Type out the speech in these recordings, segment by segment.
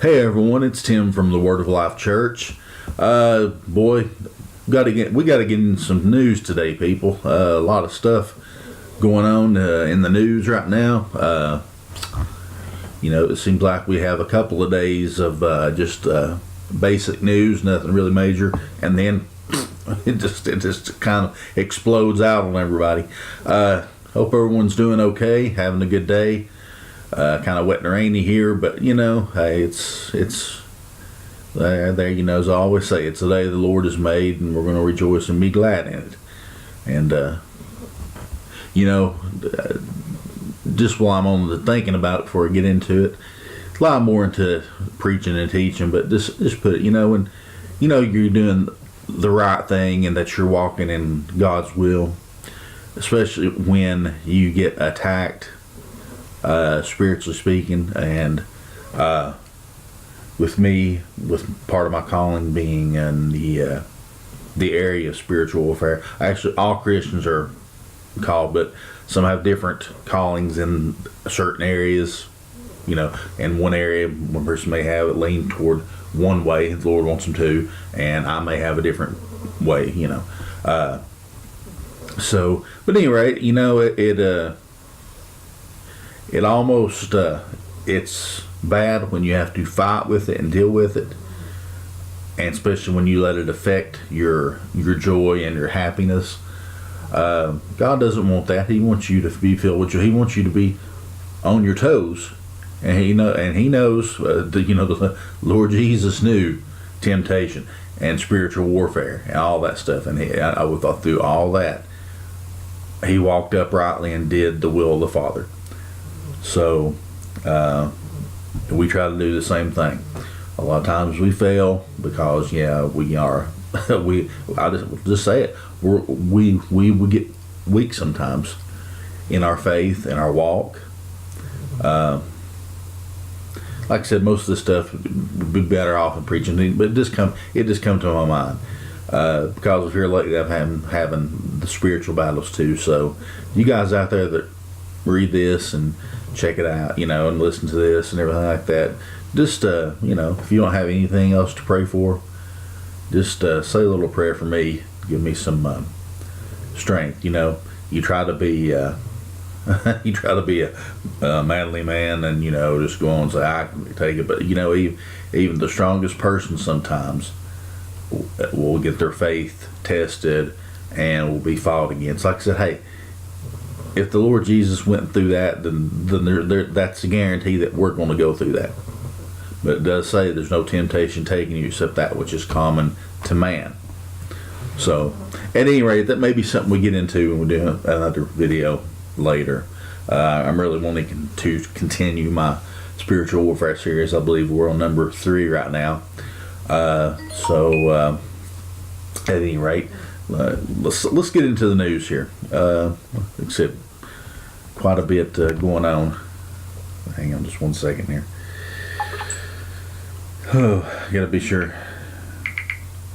Hey everyone, it's Tim from the Word of Life Church. We got to get in some news today, people. A lot of stuff going on in the news right now. It seems like we have a couple of days of just basic news, nothing really major, and then it just kind of explodes out on everybody. Hope everyone's doing okay, having a good day. Kind of wet and rainy here, but hey, it's there. As I always say, it's the day the Lord has made, and we're going to rejoice and be glad in it. And just while I'm on the thinking about it before I get into it, a lot more into preaching and teaching, but just put it, when you're doing the right thing and that you're walking in God's will, especially when you get attacked. Spiritually speaking, and with part of my calling being in the area of spiritual warfare. Actually, all Christians are called, but some have different callings in certain areas. In one area, one person may have it lean toward one way, the Lord wants them to, and I may have a different way. But anyway, it almost, it's bad when you have to fight with it and deal with it, and especially when you let it affect your joy and your happiness. God doesn't want that. He wants you to be filled with joy. He wants you to be on your toes, and He knows. The Lord Jesus knew temptation and spiritual warfare and all that stuff, and I would thought through all that, He walked uprightly and did the will of the Father. So we try to do the same thing. A lot of times we fail because we are I just say it, we get weak sometimes in our faith and our walk. Like I said, most of this stuff would be better off in preaching, but it just come to my mind because of here lately I'm having the spiritual battles too. So you guys out there that read this and check it out, and listen to this and everything like that. Just, if you don't have anything else to pray for, just say a little prayer for me. Give me some strength. You try to be, a manly man, and just go on and say I can take it. But even the strongest person sometimes will get their faith tested and will be fought against. Like I said, hey, if the Lord Jesus went through that, then that's a guarantee that we're going to go through that. But it does say there's no temptation taking you except that which is common to man. So, at any rate, that may be something we get into when we do another video later. I'm really wanting to continue my spiritual warfare series. I believe we're on number 3 right now. At any rate, let's get into the news here. Except quite a bit going on. Hang on just one second here. Gotta be sure.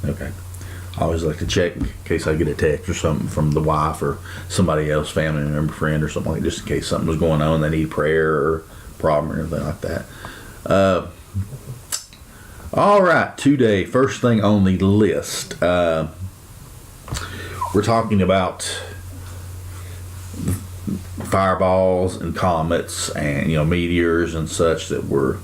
Okay. I always like to check in case I get a text or something from the wife or somebody else, family member, friend, or something like that, just in case something was going on, they need prayer or problem or anything like that. All right, today, first thing on the list, we're talking about fireballs and comets and meteors and such that we're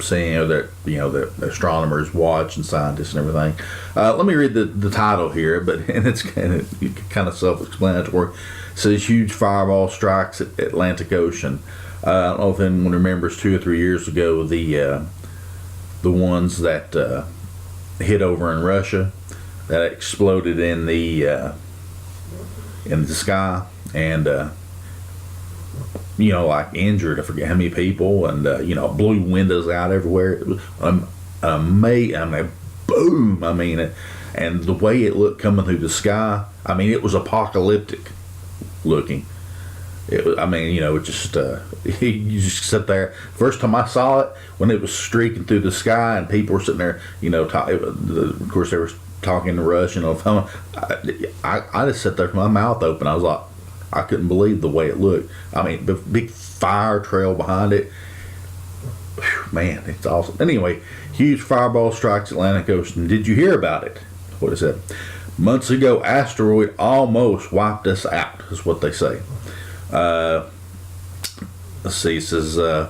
seeing, that the astronomers watch and scientists and everything. Let me read the title here, and it's kind of self-explanatory. It says huge fireball strikes at Atlantic Ocean. I don't know if anyone remembers 2 or 3 years ago the ones that hit over in Russia that exploded in the sky and injured, I forget how many people, and blew windows out everywhere. It was amazing. Boom! And the way it looked coming through the sky, it was apocalyptic looking. It was, it just you just sit there. First time I saw it, when it was streaking through the sky, and people were sitting there, of course they were talking Russian on the phone. I just sat there with my mouth open. I was like, I couldn't believe the way it looked. The big fire trail behind it. Whew. man, it's awesome. Anyway, huge fireball strikes Atlantic Ocean. Did you hear about it? What is it? Months ago, asteroid almost wiped us out, is what they say. Let's see, it says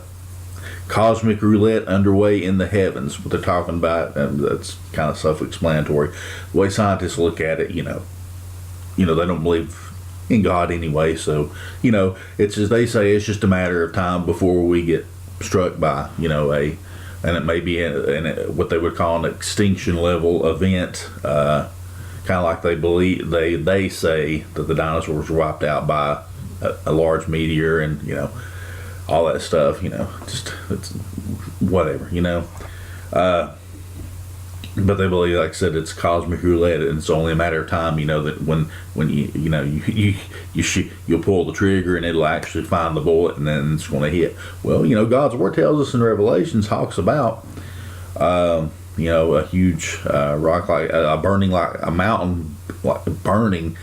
cosmic roulette underway in the heavens. What they're talking about, and that's kind of self-explanatory. The way scientists look at it, they don't believe in God anyway, so it's as they say, it's just a matter of time before we get struck by and it may be what they would call an extinction level event, kind of like they say that the dinosaurs were wiped out by a large meteor, and all that stuff. Just it's whatever. But they believe, like I said, it's cosmic roulette, and it's only a matter of time. That when you'll pull the trigger and it'll actually find the bullet, and then it's going to hit. Well, God's word tells us in Revelations, talks about a huge rock, like burning, like a mountain, like burning,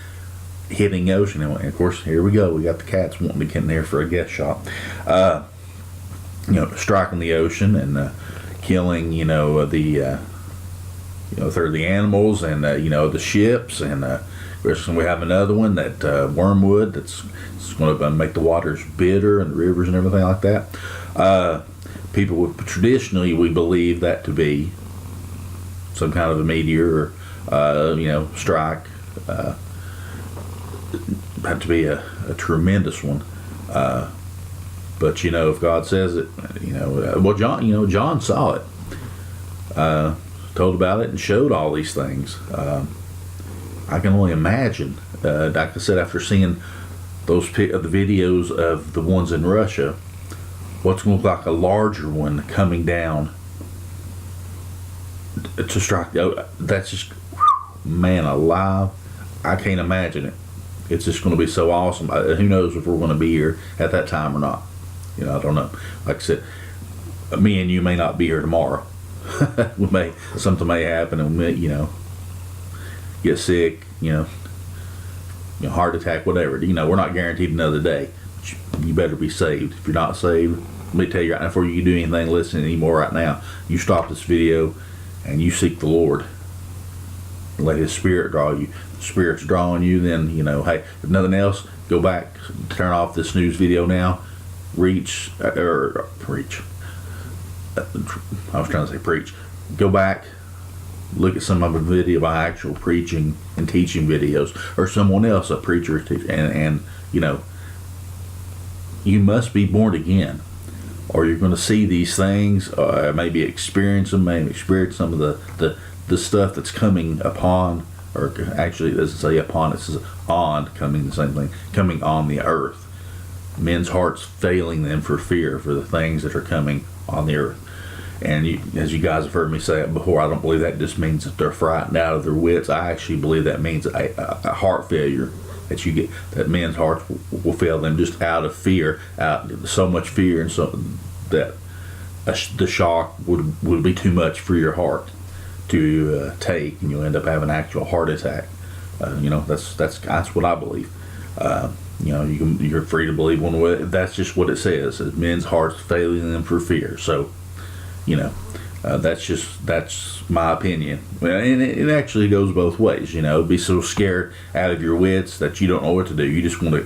hitting the ocean. And of course, here we go. We got the cats wanting to get in there for a guest shot. Striking the ocean and killing through the animals and the ships, and we have another one that wormwood it's going to make the waters bitter, and the rivers and everything like that. People would traditionally, we believe that to be some kind of a meteor or strike. Had to be a tremendous one. But if God says it, well, John saw it. Told about it and showed all these things. I can only imagine, like I said, after seeing the videos of the ones in Russia, what's going to look like a larger one coming down to strike. That's just, man alive, I can't imagine it. It's just going to be so awesome. Who knows if we're going to be here at that time or not. I don't know. Like I said, me and you may not be here tomorrow. Something may happen, and we get sick, heart attack, whatever. We're not guaranteed another day. But you better be saved. If you're not saved, let me tell you right now, before you do anything, listen anymore right now, you stop this video and you seek the Lord. Let His Spirit draw you. If the Spirit's drawing you, then hey, if nothing else, go back, turn off this news video now, preach. I was trying to say preach. Go back, look at some of the video by actual preaching and teaching videos, or someone else, a preacher, and you must be born again, or you're going to see these things, maybe experience them, maybe experience some of the stuff that's coming upon, or actually it doesn't say upon, it says on, coming, the same thing, coming on the earth. Men's hearts failing them for fear for the things that are coming on the earth. And as you guys have heard me say it before, I don't believe that just means that they're frightened out of their wits. I actually believe that means a heart failure that you get, that men's hearts will fail them just out of fear, so much fear, and so that the shock would be too much for your heart to take, and you'll end up having an actual heart attack. That's what I believe. You're free to believe one way. That's just what it says. Men's hearts failing them for fear. So, that's my opinion. And it actually goes both ways. Be so scared out of your wits that you don't know what to do. You just want to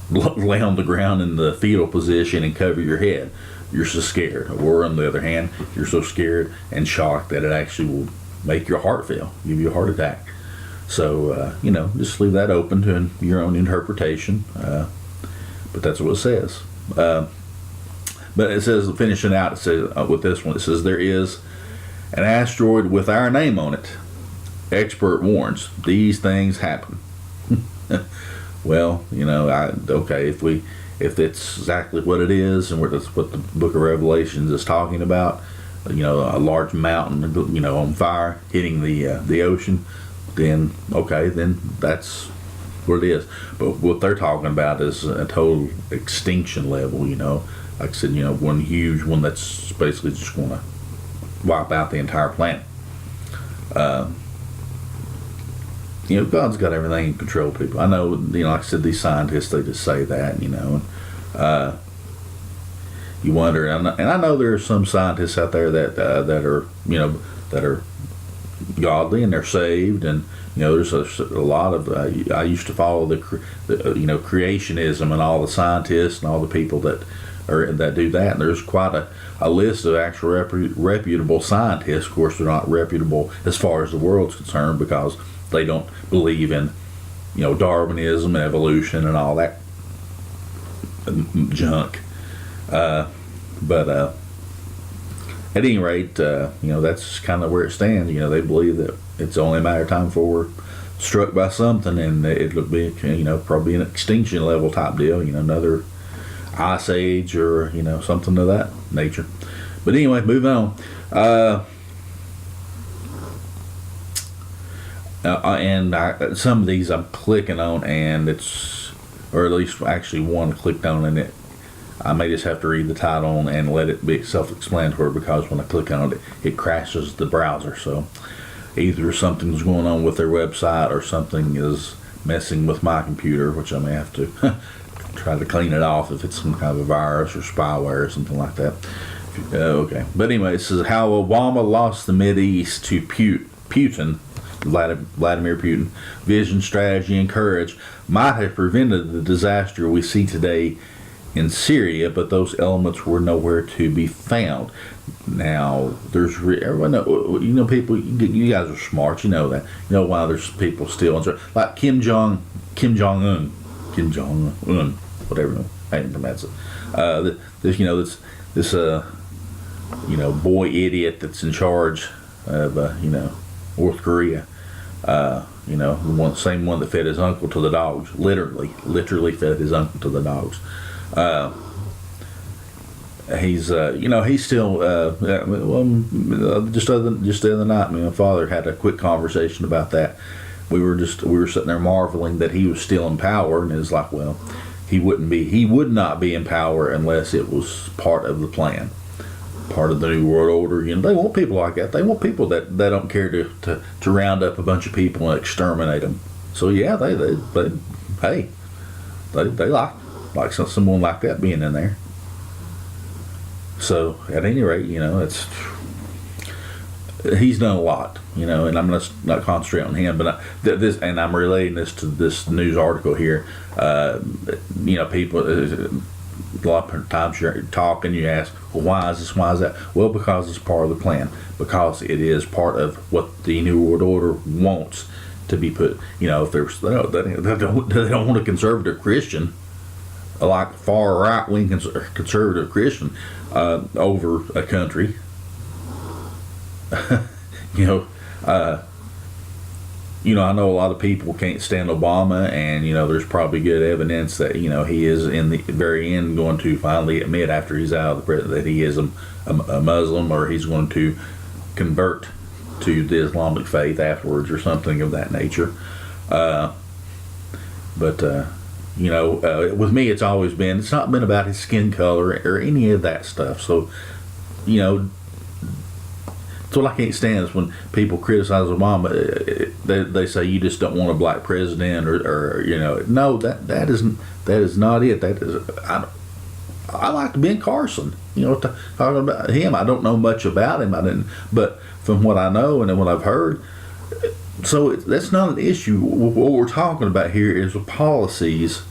lay on the ground in the fetal position and cover your head. You're so scared. Or on the other hand, you're so scared and shocked that it actually will make your heart fail, give you a heart attack. So, just leave that open to your own interpretation. But that's what it says. But it says, finishing out, it says, with this one, it says, there is an asteroid with our name on it. Expert warns, these things happen. Well, okay, if it's exactly what it is, and that's what the book of Revelations is talking about, a large mountain, on fire, hitting the ocean, then okay, then that's what it is. But what they're talking about is a total extinction level, like I said, one huge one that's basically just going to wipe out the entire planet. God's got everything in control, people. I know, like I said, these scientists, they just say that, you wonder. And I know there are some scientists out there that are, that are godly and they're saved, and there's a lot of I used to follow the creationism and all the scientists and all the people that do that, and there's quite a list of actual reputable scientists. Of course, they're not reputable as far as the world's concerned, because they don't believe in Darwinism and evolution and all that junk. But at any rate, that's kind of where it stands. They believe that it's only a matter of time before we're struck by something, and it'll be, probably an extinction level type deal, another ice age or, something of that nature. But anyway, moving on. And some of these I'm clicking on, and or at least actually one clicked on, and I may just have to read the title and let it be self-explanatory, because when I click on it, it crashes the browser. So either something's going on with their website or something is messing with my computer, which I may have to try to clean it off if it's some kind of a virus or spyware or something like that. Okay. But anyway, it says how Obama lost the Mideast to Putin. Vladimir Putin, vision, strategy, and courage might have prevented the disaster we see today in Syria, but those elements were nowhere to be found. Now, there's everyone people. You guys are smart. You know that. You know why there's people still like Kim Jong Un, whatever. I didn't pronounce it. This boy idiot that's in charge of North Korea. The same one that fed his uncle to the dogs. Literally fed his uncle to the dogs. He's still just the other night, me and my father had a quick conversation about that. We were sitting there marveling that he was still in power, and it's like, well, he would not be in power unless it was part of the plan, part of the New World Order. They want people like that. They want people that don't care to round up a bunch of people and exterminate them. So yeah, they like someone like that being in there. So at any rate, he's done a lot, and I'm not concentrate on him, but and I'm relating this to this news article here. People, a lot of times you're talking, you ask, well, why is this, why is that? Well, because it's part of the plan, because it is part of what the New World Order wants to be put. If they don't want a conservative Christian, like far right wing conservative Christian, over a country. I know a lot of people can't stand Obama, and there's probably good evidence that he is in the very end going to finally admit, after he's out of the president, that he is a Muslim, or he's going to convert to the Islamic faith afterwards, or something of that nature. With me, it's not been about his skin color or any of that stuff. So, it's what I can't stand is when people criticize Obama. They say you just don't want a black president, or no, that is not it. That is, I like Ben Carson. Talking about him, I don't know much about him. But from what I know and what I've heard. So that's not an issue. What we're talking about here is the policies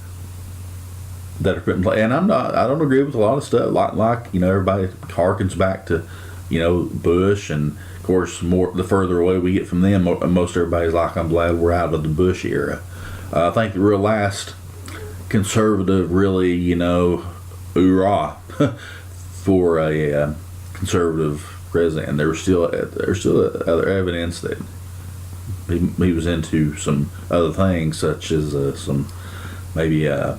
that are put in place. And I don't agree with a lot of stuff. Like everybody harkens back to, Bush, and of course the further away we get from them, most everybody's like, I'm glad we're out of the Bush era. I think the real last conservative, really, hoorah for a conservative president, and there's still other evidence that he was into some other things, such as some maybe I'm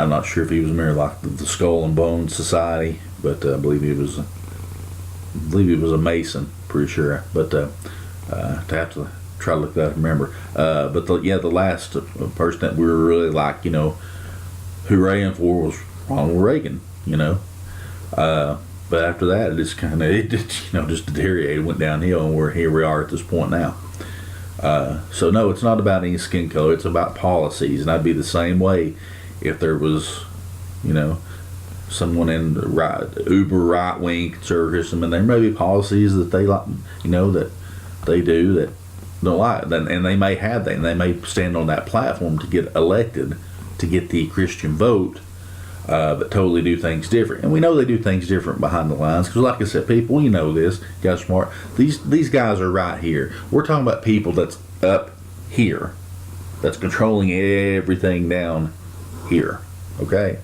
not sure if he was a member like the Skull and Bones Society, but I believe he was a Mason, pretty sure. But to have to try to look that up and remember. But the last person that we were really like, hooraying for was Ronald Reagan. But after that, it just deteriorated, went downhill, and here we are at this point now. So no, it's not about any skin color. It's about policies, and I'd be the same way if there was, someone in the uber right wing conservatism, and there may be policies that they like, that they do that don't like, and they may have that, and they may stand on that platform to get elected, to get the Christian vote, but totally do things different. And we know they do things different behind the lines, because like I said, people, this, you guys are smart. These guys are right here. We're talking about people that's up here, that's controlling everything down here. Okay,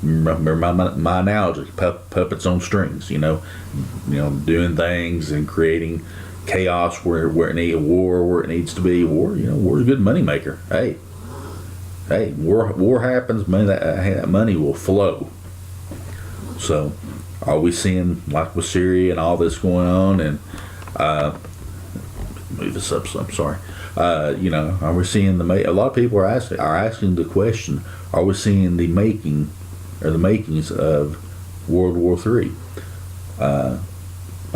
remember my analogy: puppets on strings. Doing things and creating chaos where it needs war, where it needs to be war. War's a good money maker. Hey, war happens, that money will flow. So, are we seeing, like with Syria and all this going on, and move this up? So I'm sorry. Are we seeing a lot of people are asking the question: are we seeing the makings of World War III? I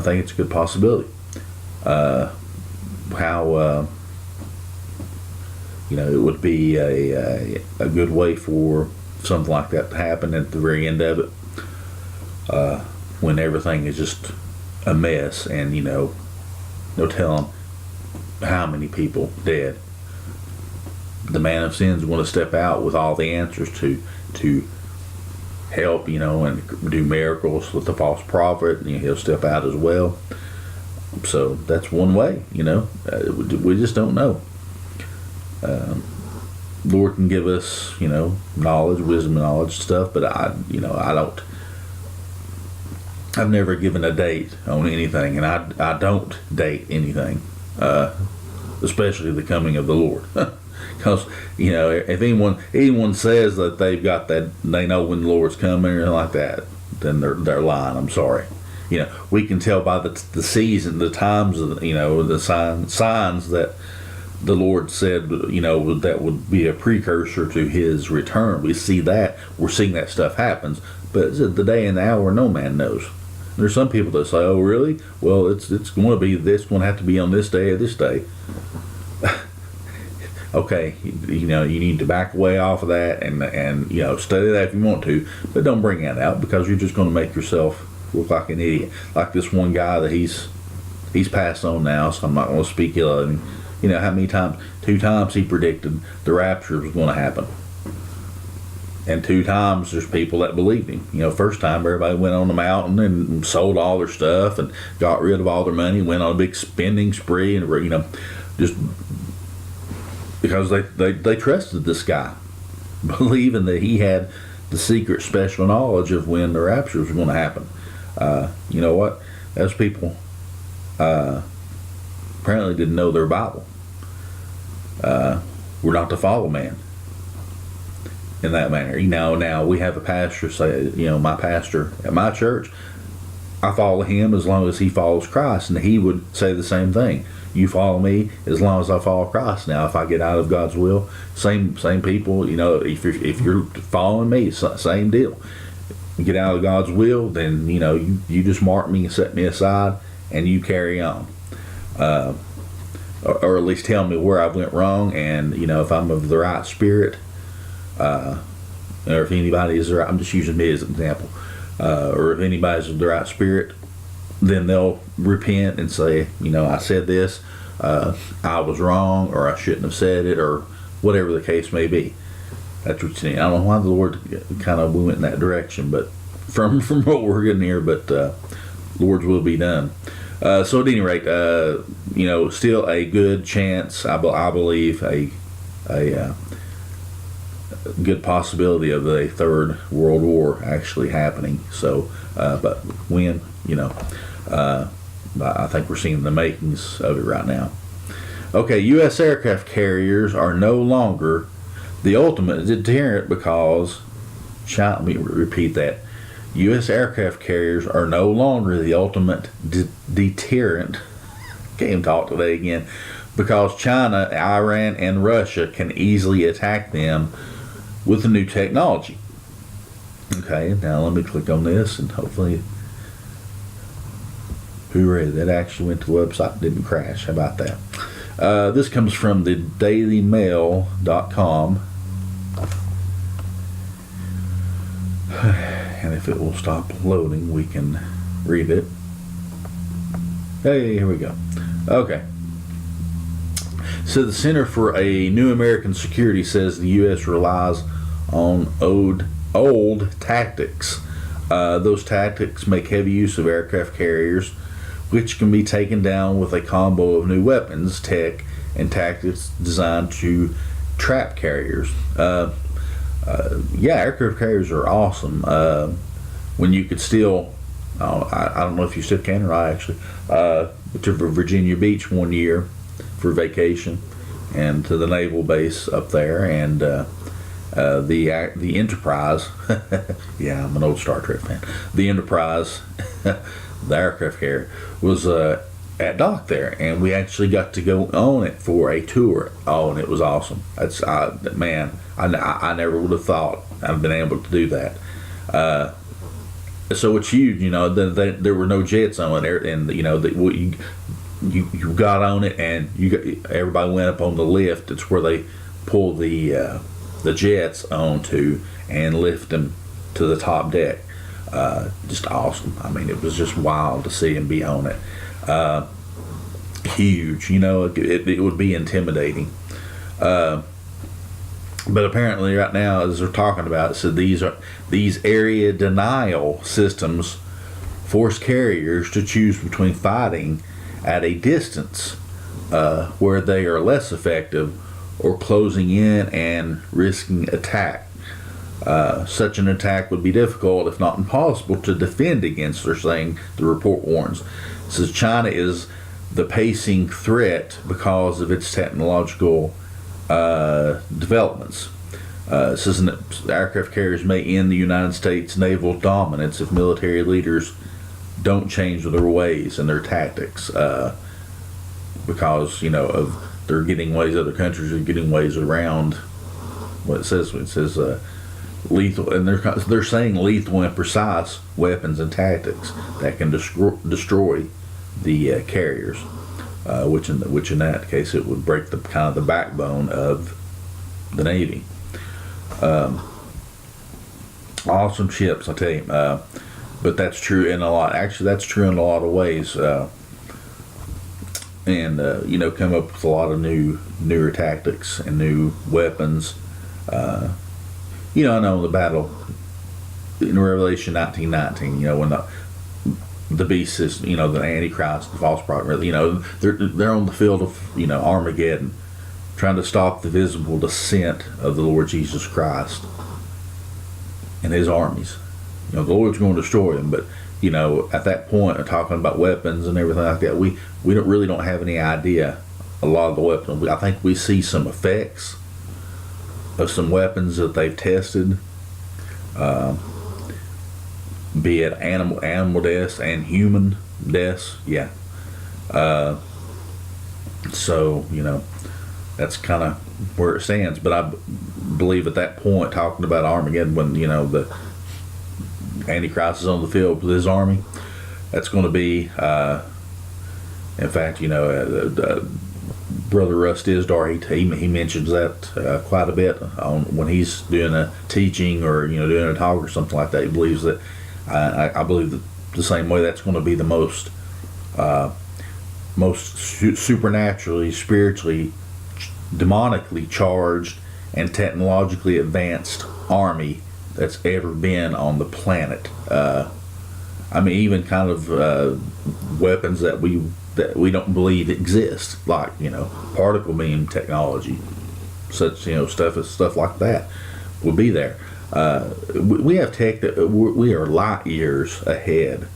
think it's a good possibility. It would be a good way for something like that to happen at the very end of it, when everything is just a mess, and no telling how many people dead. The man of sin is going to step out with all the answers to help, and do miracles with the false prophet, and he'll step out as well. So that's one way, we just don't know. Lord can give us, knowledge, wisdom, knowledge, stuff, but I've never given a date on anything, and I don't date anything, especially the coming of the Lord. Because, if anyone says that they've got that, they know when the Lord's coming or like that, then they're lying. I'm sorry. We can tell by the season, the times, the signs that the Lord said, that would be a precursor to His return. We see that. We're seeing that stuff happens. But the day and the hour, no man knows. There's some people that say, "Oh, really? Well, it's going to be this. Going to have to be on this day or this day." Okay, you need to back away off of that and study that if you want to, but don't bring that out, because you're just going to make yourself look like an idiot. Like this one guy that he's passed on now, so I'm not going to speak ill of him. How many times? 2 times he predicted the rapture was going to happen. And 2 times there's people that believed him. First time everybody went on the mountain and sold all their stuff and got rid of all their money, went on a big spending spree, and just because they trusted this guy, believing that he had the secret special knowledge of when the rapture was going to happen. You know what? Those people apparently didn't know their Bible. We're not to follow man in that manner. Now we have a pastor say, my pastor at my church, I follow him as long as he follows Christ, and he would say the same thing. You follow me as long as I follow Christ. Now, if I get out of God's will, same people. If you're following me, same deal. You get out of God's will, then you just mark me and set me aside, and you carry on. Or at least tell me where I went wrong, and if I'm of the right spirit, or if anybody is the right, I'm just using me as an example, or if anybody's of the right spirit, then they'll repent and say, I said this, I was wrong, or I shouldn't have said it, or whatever the case may be. That's what you need. I don't know why the Lord kind of went in that direction, but from what we're getting here, but Lord's will be done. So at any rate, still a good chance, I believe, a good possibility of a third world war actually happening. So, but when, I think we're seeing the makings of it right now. Okay, U.S. aircraft carriers are no longer the ultimate deterrent because China, let me repeat that. U.S. aircraft carriers are no longer the ultimate deterrent. Can't even talk today again. Because China, Iran, and Russia can easily attack them with the new technology. Okay, now let me click on this and hopefully, hooray, that actually went to the website, didn't crash. How about that? This comes from the dailymail.com. And if it will stop loading, we can read it. Hey, here we go. Okay. So the Center for a New American Security says the U.S. relies on old tactics. Those tactics make heavy use of aircraft carriers, which can be taken down with a combo of new weapons, tech, and tactics designed to trap carriers. Aircraft carriers are awesome. When you could still, I don't know if you still can or not actually, to Virginia Beach one year for vacation, and to the naval base up there, and the Enterprise. Yeah, I'm an old Star Trek fan. The Enterprise, the aircraft carrier, was at dock there, and we actually got to go on it for a tour. Oh, and it was awesome. That's man, I never would have thought I'd been able to do that. So it's huge, you know. There were no jets on it, and you know you got on it, and everybody went up on the lift. It's where they pull the jets onto and lift them to the top deck. Just awesome. I mean, it was just wild to see and be on it. Huge, you know. It would be intimidating. But apparently, right now, as they're talking about it, so these area denial systems force carriers to choose between fighting at a distance where they are less effective, or closing in and risking attack. Such an attack would be difficult, if not impossible, to defend against, they're saying, the report warns. It says China is the pacing threat because of its technological developments. It says that aircraft carriers may end the United States naval dominance if military leaders don't change their ways and their tactics, because, you know, of they're getting ways, other countries are getting ways around what it says. It says lethal, and they're saying lethal and precise weapons and tactics that can destroy the carriers, which in that case it would break the kind of the backbone of the Navy. Awesome ships, I tell you. But that's true in a lot. Actually, that's true in a lot of ways. And you know, come up with a lot of newer tactics and new weapons. You know, I know the battle in Revelation 19:19. You know, when the beast is, you know, the Antichrist, the false prophet. You know, they're on the field of, you know, Armageddon, trying to stop the visible descent of the Lord Jesus Christ and his armies. You know, the Lord's going to destroy them, but, you know, at that point, talking about weapons and everything like that, we don't have any idea a lot of the weapons. I think we see some effects of some weapons that they've tested, be it animal deaths and human deaths. Yeah. So, you know, that's kind of where it stands. But I believe at that point, talking about Armageddon, when, you know, the Antichrist is on the field with his army, that's going to be, in fact, you know, Brother Russ Tisdar, he mentions that quite a bit on when he's doing a teaching, or, you know, doing a talk or something like that. He believes that, I believe that the same way, that's going to be the most supernaturally, spiritually, demonically charged and technologically advanced army that's ever been on the planet. I mean, even kind of weapons that we don't believe exist, like, you know, particle beam technology, such, you know, stuff like that will be there. We have tech that we are light years ahead.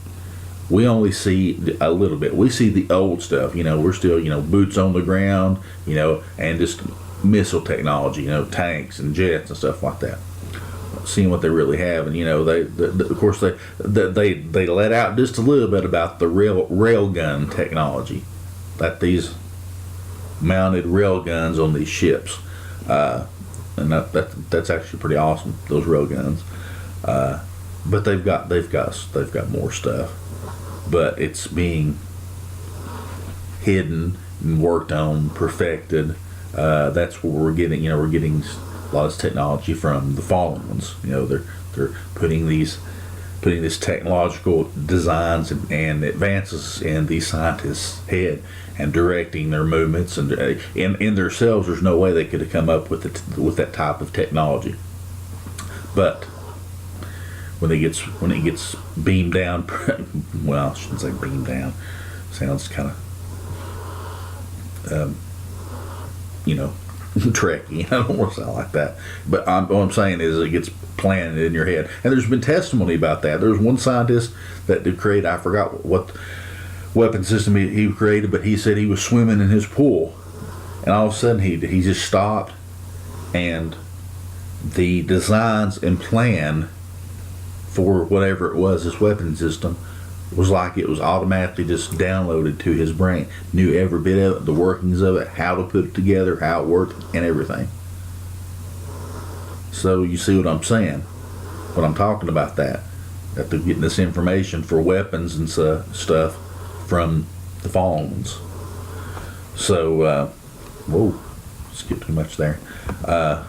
We only see a little bit. We see the old stuff. You know, we're still, you know, boots on the ground, you know, and just missile technology, you know, tanks and jets and stuff like that. Seeing what they really have, and, you know, of course they let out just a little bit about the rail gun technology, that these mounted rail guns on these ships, and that's actually pretty awesome, those rail guns. But they've got more stuff, but it's being hidden and worked on, perfected. That's where we're getting a lot of this technology from the fallen ones. You know, they're putting these putting this technological designs and advances in these scientists' head and directing their movements, and in themselves, there's no way they could have come up with with that type of technology. But when it gets beamed down, well, I shouldn't say beamed down. Sounds kind of Trekkie. I don't want to sound like that. But what I'm saying is it gets planted in your head. And there's been testimony about that. There was one scientist that did create, I forgot what weapon system he created, but he said he was swimming in his pool. And all of a sudden he just stopped, and the designs and plan for whatever it was, this weapon system, was like it was automatically just downloaded to his brain. Knew every bit of it, the workings of it, how to put it together, how it worked, and everything. So you see what I'm saying? When I'm talking about that they're getting this information for weapons and stuff from the phones. So, whoa, skipped too much there. I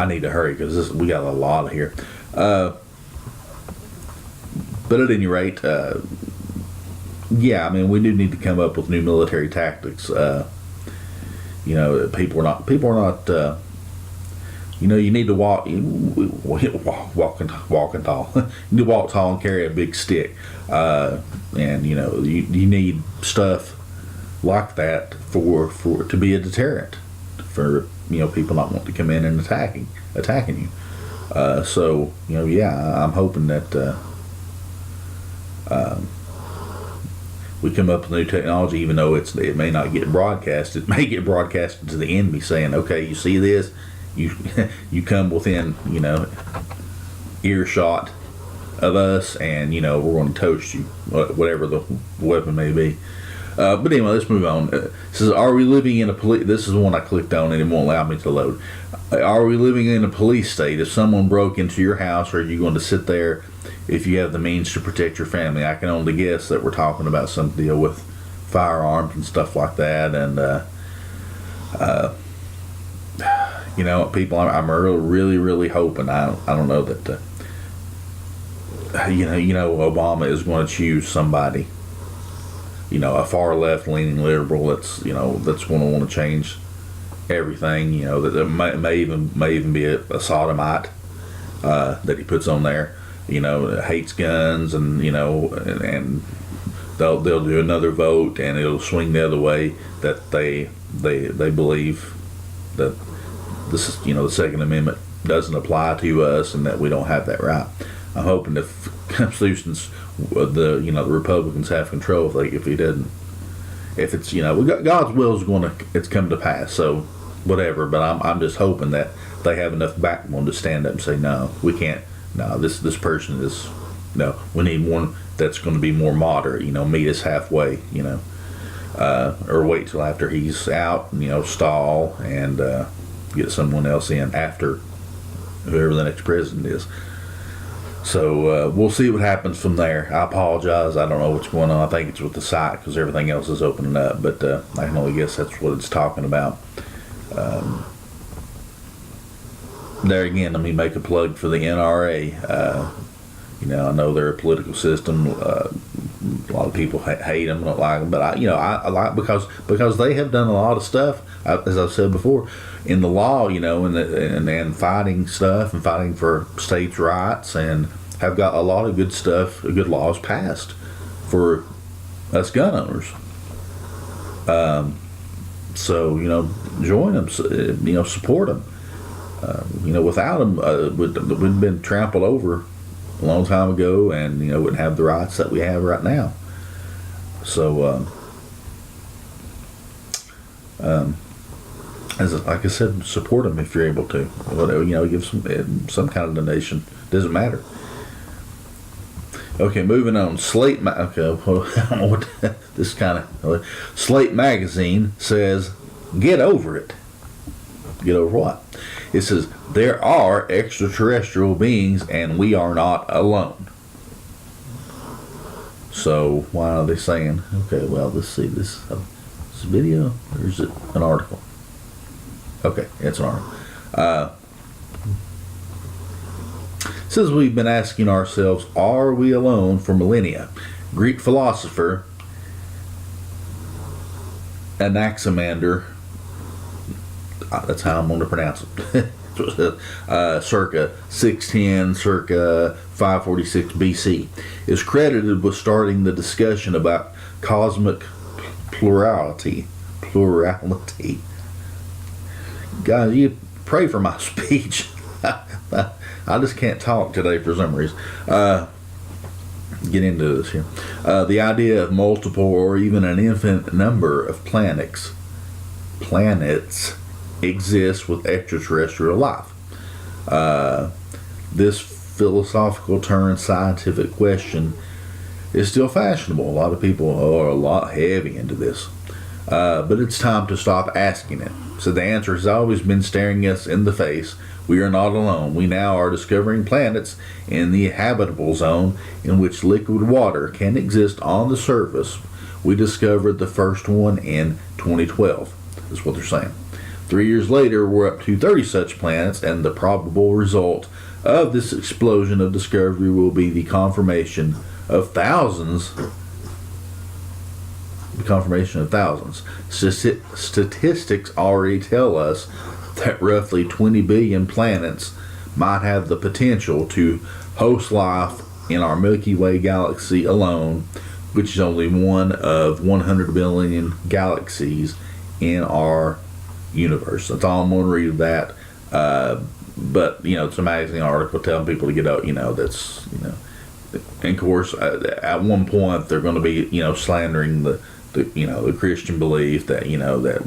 need to hurry because we got a lot here. But at any rate, yeah, I mean, we do need to come up with new military tactics. People are not. You need to walk tall. You need to walk tall and carry a big stick. And you need stuff like that for to be a deterrent for people not wanting to come in and attacking you. So yeah, I'm hoping that we come up with new technology, even though it may not get broadcast. It may get broadcasted to the enemy, saying, "Okay, you see this, you come within earshot of us, and we're going to toast you, whatever the weapon may be." But anyway, let's move on. It says, "Are we living in a police?" This is the one I clicked on, and it won't allow me to load. "Are we living in a police state? If someone broke into your house, are you going to sit there if you have the means to protect your family?" I can only guess that we're talking about some deal with firearms and stuff like that. And people, I'm really hoping. I don't know that Obama is going to choose somebody, a far left leaning liberal that's going to want to change everything. That may even be a sodomite that he puts on there. Hates guns, and and they'll do another vote, and it'll swing the other way, that they believe that this is the Second Amendment doesn't apply to us, and that we don't have that right. I'm hoping if Constitution's the Republicans have control, if he doesn't, if it's God's will is it's come to pass. So whatever, but I'm just hoping that they have enough backbone to stand up and say, no, we can't. No, this person is, no, we need one that's going to be more moderate, meet us halfway, or wait till after he's out, stall and get someone else in after whoever the next president is. So we'll see what happens from there. I apologize. I don't know what's going on. I think it's with the site because everything else is opening up, but I can only guess that's what it's talking about. There again, let me make a plug for the NRA. I know they're a political system. A lot of people hate them, don't like them, but I like because they have done a lot of stuff, as I've said before, in the law, and fighting stuff and fighting for states' rights, and have got a lot of good stuff, good laws passed for us gun owners. So join them, support them. Without them, we'd been trampled over a long time ago, and wouldn't have the rights that we have right now. So, like I said, support them if you're able to. Whatever, give some kind of donation. Doesn't matter. Okay, moving on. Slate. Okay, I don't know what this kind of Slate magazine says. Get over it. Get over what? It says, there are extraterrestrial beings and we are not alone. So why are they saying, okay, well, let's see, this video, or is it an article? Okay, it's an article. Says we've been asking ourselves, are we alone for millennia? Greek philosopher Anaximander, that's how I'm going to pronounce it, circa 610, circa 546 BC, is credited with starting the discussion about cosmic plurality. Guys, you pray for my speech. I just can't talk today for some reason. Get into this here. The idea of multiple or even an infinite number of planets exists with extraterrestrial life. This philosophical turned scientific question is still fashionable. A lot of people are a lot heavy into this. But it's time to stop asking it. So the answer has always been staring us in the face. We are not alone. We now are discovering planets in the habitable zone in which liquid water can exist on the surface. We discovered the first one in 2012, is what they're saying. 3 years later, we're up to 30 such planets, and the probable result of this explosion of discovery will be the confirmation of thousands. Statistics already tell us that roughly 20 billion planets might have the potential to host life in our Milky Way galaxy alone, which is only one of 100 billion galaxies in our universe. That's all I'm going to read of that. But, it's an amazing article telling people to get out, that's, and of course, at one point they're going to be, slandering the Christian belief that, that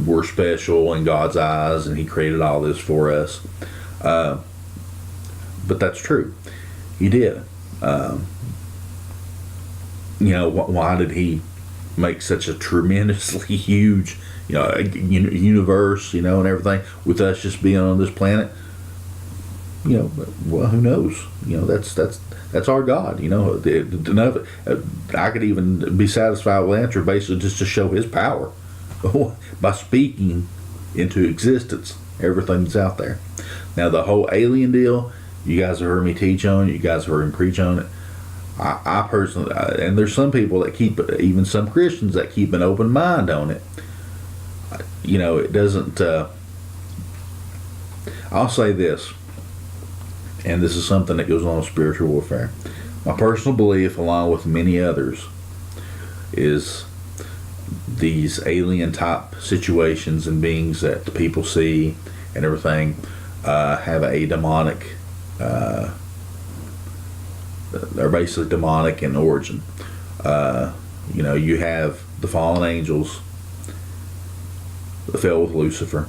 we're special in God's eyes and He created all this for us. But that's true. He did. Why did He make such a tremendously huge, universe, and everything, with us just being on this planet? Well, who knows? That's our God. I could even be satisfied with the answer basically just to show His power by speaking into existence everything that's out there. Now, the whole alien deal, you guys have heard me teach on it. You guys have heard me preach on it. I personally, and there's some people that keep, even some Christians that keep an open mind on it. It doesn't. I'll say this, and this is something that goes on in spiritual warfare. My personal belief, along with many others, is these alien type situations and beings that the people see and everything have a demonic. They're basically demonic in origin. You have the fallen angels that fell with Lucifer.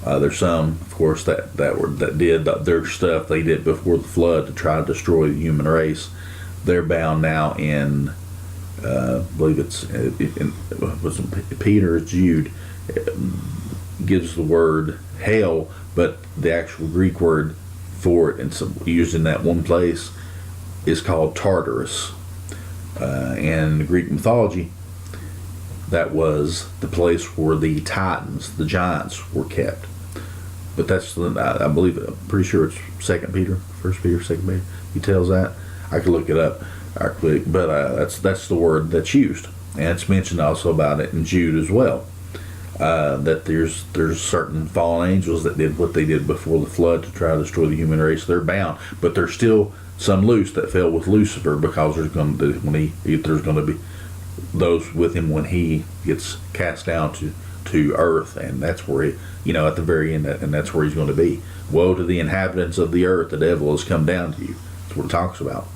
There's some, of course, that did their stuff they did before the flood to try to destroy the human race. They're bound now in, I believe it's Peter, it's Jude, gives the word hell, but the actual Greek word for it, and used in that one place, is called Tartarus. And in Greek mythology, that was the place where the Titans, the giants, were kept. But that's, I believe, I'm pretty sure it's 2 Peter, 1 Peter, 2 Peter. He tells that. I could look it up quick, but that's the word that's used, and it's mentioned also about it in Jude as well. That there's certain fallen angels that did what they did before the flood to try to destroy the human race. They're bound, but there's still some loose that fell with Lucifer, because there's going to be those with him when he gets cast down to earth, and that's where he, at the very end, and that's where he's going to be. Woe to the inhabitants of the earth, the devil has come down to you. That's what it talks about.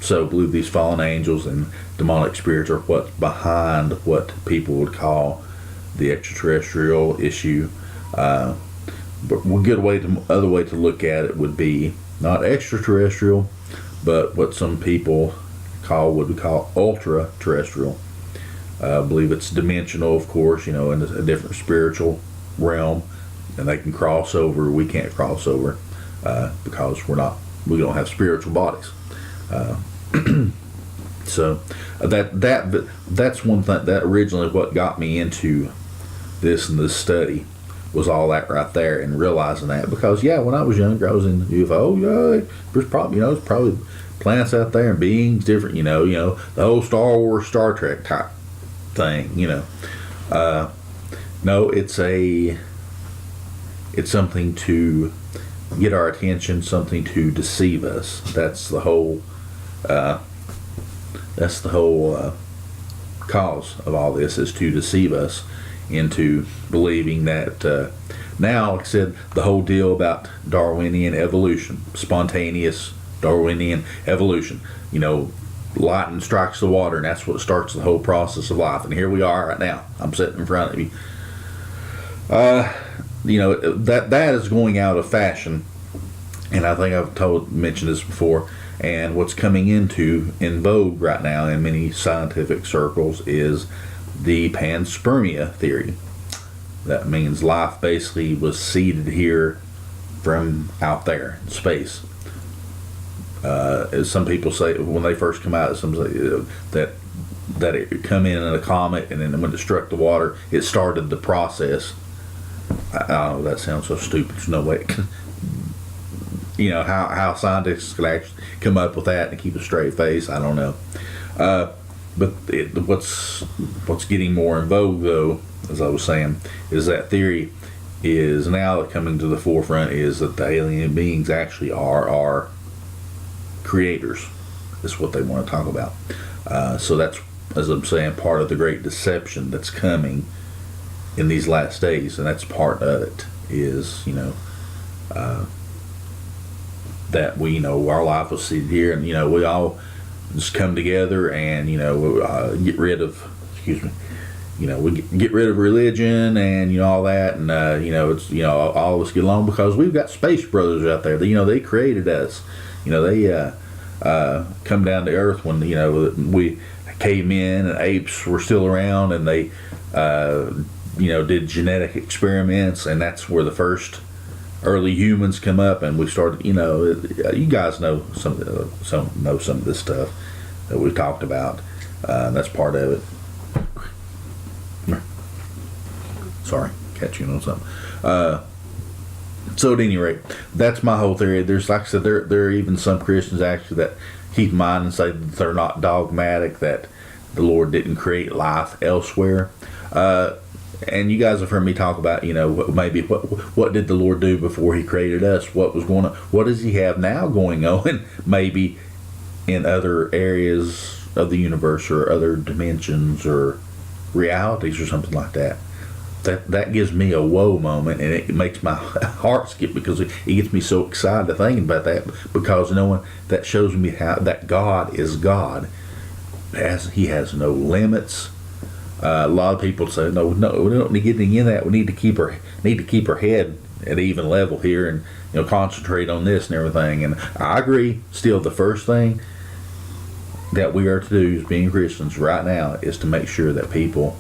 So I believe these fallen angels and demonic spirits are what's behind what people would call the extraterrestrial issue. But a good other way to look at it would be not extraterrestrial, but what some people would call ultra-terrestrial. I believe it's dimensional, of course, in a different spiritual realm, and they can cross over. We can't cross over because we don't have spiritual bodies. So that's one thing that originally what got me into this and this study was all that right there, and realizing that, because when I was younger I was in UFO. There's probably it's probably planets out there and beings different, the whole Star Wars, Star Trek type thing, no, it's something to get our attention, something to deceive us. That's the whole cause of all this, is to deceive us into believing that now, like I said, the whole deal about Darwinian evolution, spontaneous Darwinian evolution, lightning strikes the water, and that's what starts the whole process of life. And here we are right now. I'm sitting in front of you. That is going out of fashion, and I think I've mentioned this before. And what's coming in vogue right now in many scientific circles is the panspermia theory. That means life basically was seeded here from out there in space. As some people say, when they first come out, some say that it come in a comet, and then when it struck the water, it started the process. I don't know, that sounds so stupid. There's no way. How scientists could actually come up with that and keep a straight face, I don't know. But what's getting more in vogue, though, as I was saying, is that theory is now coming to the forefront, is that the alien beings actually are our creators. Is what they want to talk about. So that's, as I'm saying, part of the great deception that's coming in these last days, and that's part of it, is that our life was seated here, and we all just come together and get rid of we get rid of religion and all that, and it's all of us get along because we've got space brothers out there. They created us. They come down to earth when we cavemen and apes were still around, and they did genetic experiments, and that's where the first early humans come up, and we started. You guys know some of this stuff that we've talked about. That's part of it. Sorry, catching on something. So at any rate, that's my whole theory. There's, like I said, there are even some Christians actually that keep in mind and say that they're not dogmatic, that the Lord didn't create life elsewhere. And you guys have heard me talk about, maybe what did the Lord do before He created us? What was going on? What does He have now going on? Maybe in other areas of the universe, or other dimensions, or realities, or something like that. That gives me a whoa moment, and it makes my heart skip, because it gets me so excited thinking about that, because knowing that shows me how that God is God. He has no limits. A lot of people say, no, we don't need to get into that. We need to keep our head at even level here, and concentrate on this and everything. And I agree. Still, the first thing that we are to do as being Christians right now is to make sure that people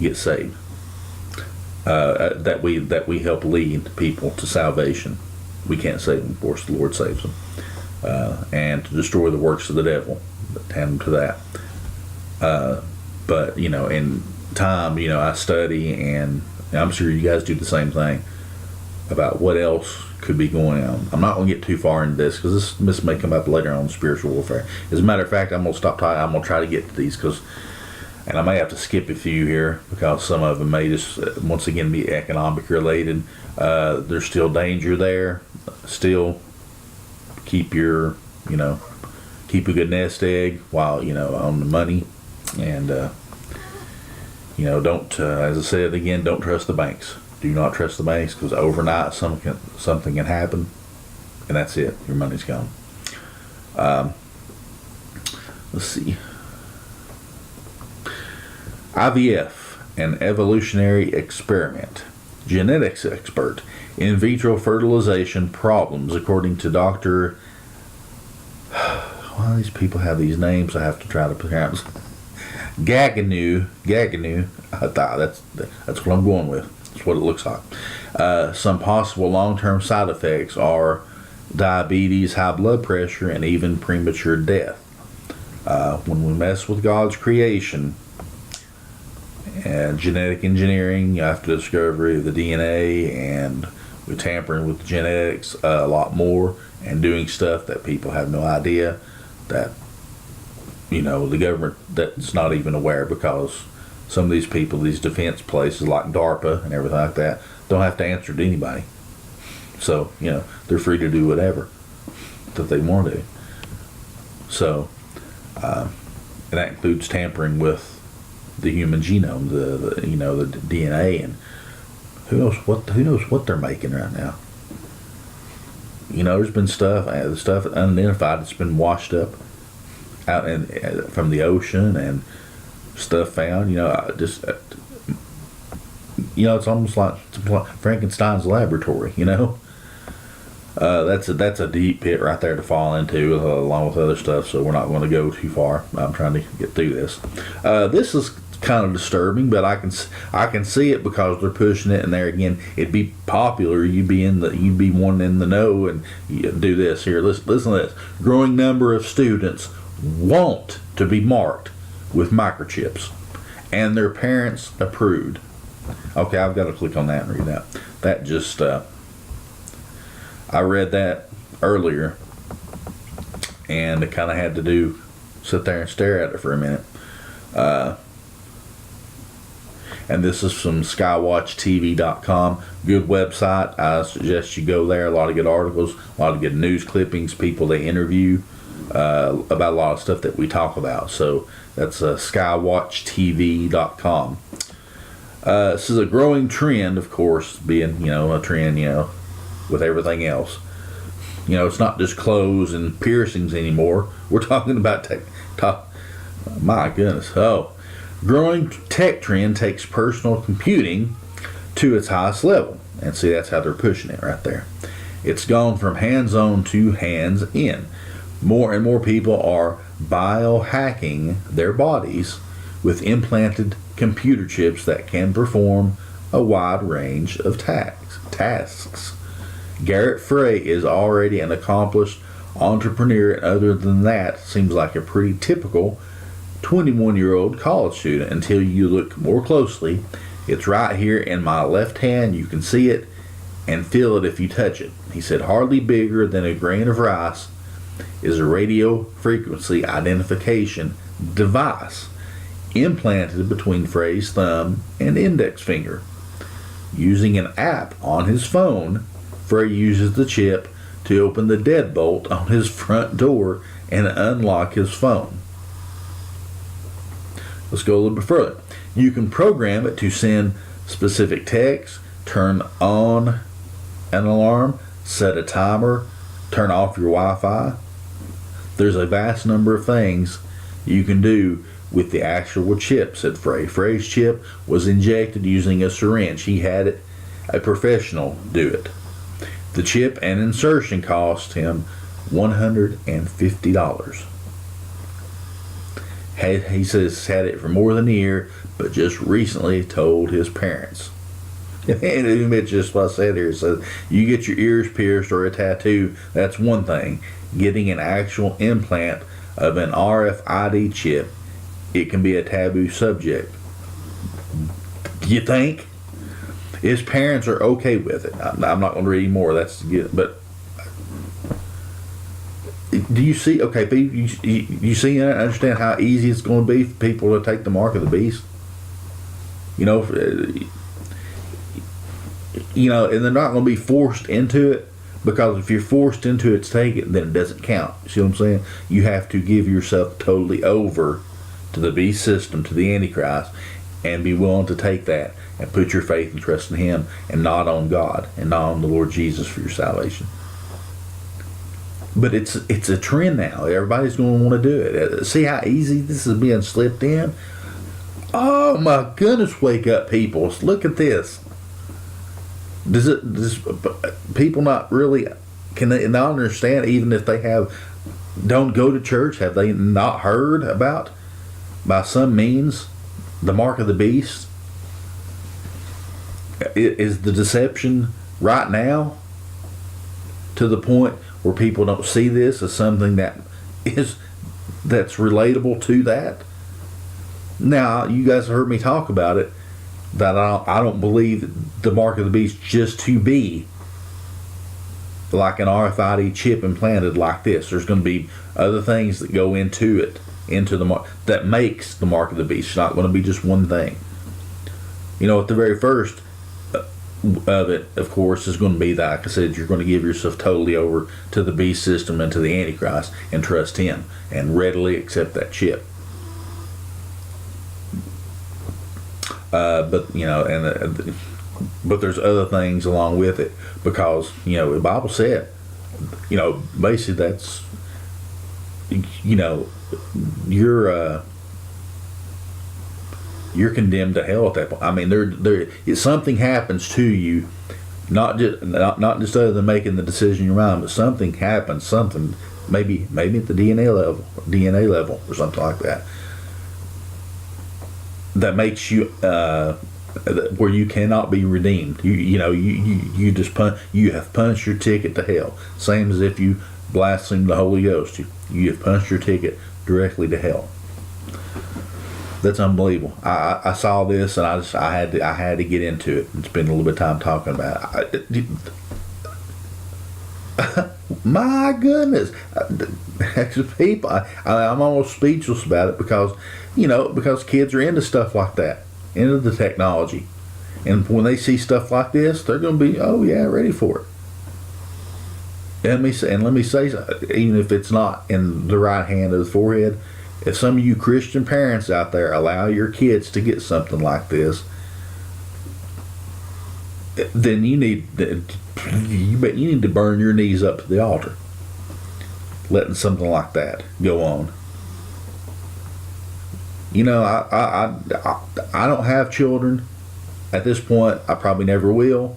get saved. That we help lead people to salvation. We can't save them, of course. The Lord saves them, and to destroy the works of the devil. Tend to that. But in time, I study, and I'm sure you guys do the same thing, about what else could be going on. I'm not going to get too far into this, because this may come up later on, spiritual warfare. As a matter of fact, I'm going to stop talking. I'm going to try to get to these, and I may have to skip a few here, because some of them may just, once again, be economic related. There's still danger there. Still keep a good nest egg while, on the money. And, don't, as I said again, don't trust the banks. Do not trust the banks, because overnight something can happen, and that's it. Your money's gone. Let's see. IVF, an evolutionary experiment. Genetics expert. In vitro fertilization problems, according to Dr. Why do these people have these names I have to try to pronounce? Gaganu. I thought that's what I'm going with. That's what it looks like. Some possible long-term side effects are diabetes, high blood pressure, and even premature death. When we mess with God's creation, and genetic engineering after the discovery of the DNA, and we're tampering with genetics a lot more and doing stuff that people have no idea that, the government that's not even aware, because some of these people, these defense places like DARPA and everything like that, don't have to answer to anybody. So, they're free to do whatever that they want to do. So, and that includes tampering with the human genome, the DNA, and who knows what they're making right now. There's been the stuff unidentified that's been washed up out from the ocean, and stuff found. It's almost like Frankenstein's laboratory. That's a deep pit right there to fall into, along with other stuff. So we're not going to go too far. I'm trying to get through this. This is kind of disturbing, but I can see it because they're pushing it. And there again, it'd be popular. You'd be one in the know, and you do this here. Listen to this. Growing number of students want to be marked with microchips, and their parents approved. Okay, I've got to click on that and read that. That just I read that earlier, and I kind of had to sit there and stare at it for a minute. And this is from skywatchtv.com. Good website. I suggest you go there. A lot of good articles, a lot of good news clippings, people they interview about a lot of stuff that we talk about. So that's skywatchtv.com. This is a growing trend, of course, being, a trend, with everything else. It's not just clothes and piercings anymore. We're talking about my goodness. Growing tech trend takes personal computing to its highest level. And see, that's how they're pushing it right there. It's gone from hands-on to hands-in. More and more people are biohacking their bodies with implanted computer chips that can perform a wide range of tasks. Garrett Frey is already an accomplished entrepreneur, and other than that, seems like a pretty typical 21-year-old college student until you look more closely. It's right here in my left hand. You can see it and feel it if you touch it. He said hardly bigger than a grain of rice is a radio frequency identification device implanted between Frey's thumb and index finger. Using an app on his phone, Frey uses the chip to open the deadbolt on his front door and unlock his phone. Let's go a little bit further. You can program it to send specific texts, turn on an alarm, set a timer, turn off your Wi-Fi. There's a vast number of things you can do with the actual chip, said Frey. Frey's chip was injected using a syringe. He had a professional do it. The chip and insertion cost him $150. He says had it for more than a year, but just recently told his parents. And it's just what I said here. It says you get your ears pierced or a tattoo, that's one thing. Getting an actual implant of an RFID chip, it can be a taboo subject. Do you think? His parents are okay with it. I'm not going to read any more. That's good, but do you see? Okay, you see and understand how easy it's going to be for people to take the mark of the beast. And they're not going to be forced into it, because if you're forced into it to take it, then it doesn't count. You see what I'm saying? You have to give yourself totally over to the beast system, to the Antichrist, and be willing to take that and put your faith and trust in Him, and not on God and not on the Lord Jesus for your salvation. But it's a trend now. Everybody's going to want to do it. See how easy this is being slipped in? Oh my goodness, wake up, people. Look at this. Does people not really, can they not understand, even if they don't go to church, have they not heard about, by some means, the mark of the beast? Is the deception right now to the point where people don't see this as something that's relatable to that? Now, you guys have heard me talk about it. that I don't believe the mark of the beast just to be like an RFID chip implanted like this. There's going to be other things that go into it, into the mark, that makes the mark of the beast. It's not going to be just one thing. At the very first of it, of course, is going to be that, like I said, you're going to give yourself totally over to the beast system and to the Antichrist and trust him and readily accept that chip. But there's other things along with it, because the Bible said, basically that's, you're condemned to hell at that point. I mean, if something happens to you, not just other than making the decision in your mind, but something happens, something maybe at the DNA level or something like that, that makes you where you cannot be redeemed. You have punched your ticket to hell. Same as if you blaspheme the Holy Ghost. You have punched your ticket directly to hell. That's unbelievable. I saw this and I had to get into it and spend a little bit of time talking about it. My goodness, people, I'm almost speechless about it, because kids are into stuff like that, into the technology, and when they see stuff like this, they're going to be, oh yeah, ready for it. And let me say, even if it's not in the right hand of the forehead, if some of you Christian parents out there allow your kids to get something like this, then you need to burn your knees up to the altar, letting something like that go on. I don't have children at this point. I probably never will.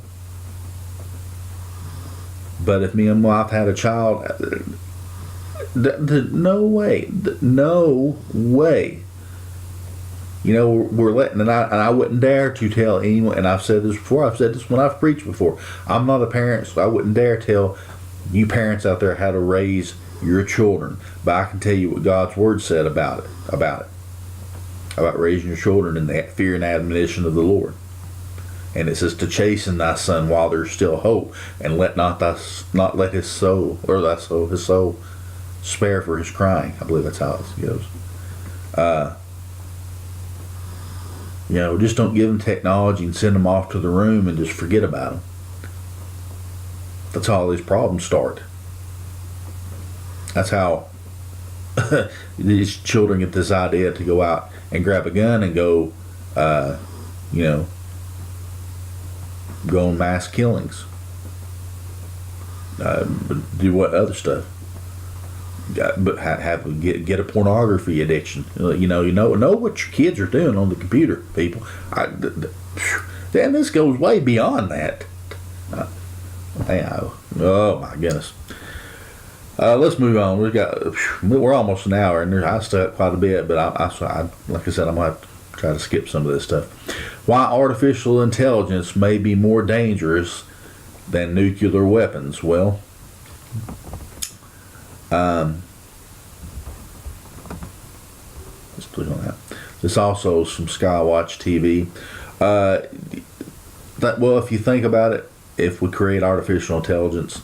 But if me and my wife had a child, no way. We're letting, and I wouldn't dare to tell anyone, and I've said this before, I've said this when I've preached before, I'm not a parent, so I wouldn't dare tell you parents out there how to raise your children, but I can tell you what God's Word said about raising your children in the fear and admonition of the Lord. And it says to chasten thy son while there's still hope, and let his soul spare for his crying. I believe that's how it goes. Just don't give them technology and send them off to the room and just forget about them. That's how all these problems start. That's how these children get this idea to go out and grab a gun and go, go on mass killings. Do what other stuff? But get a pornography addiction. Know what your kids are doing on the computer, people. And this goes way beyond that. Oh my goodness. Let's move on. We're almost an hour, and I still have quite a bit, but I like I said, I'm gonna have to try to skip some of this stuff. Why artificial intelligence may be more dangerous than nuclear weapons? Well, let's click on that. This also is from Skywatch TV. If you think about it, if we create artificial intelligence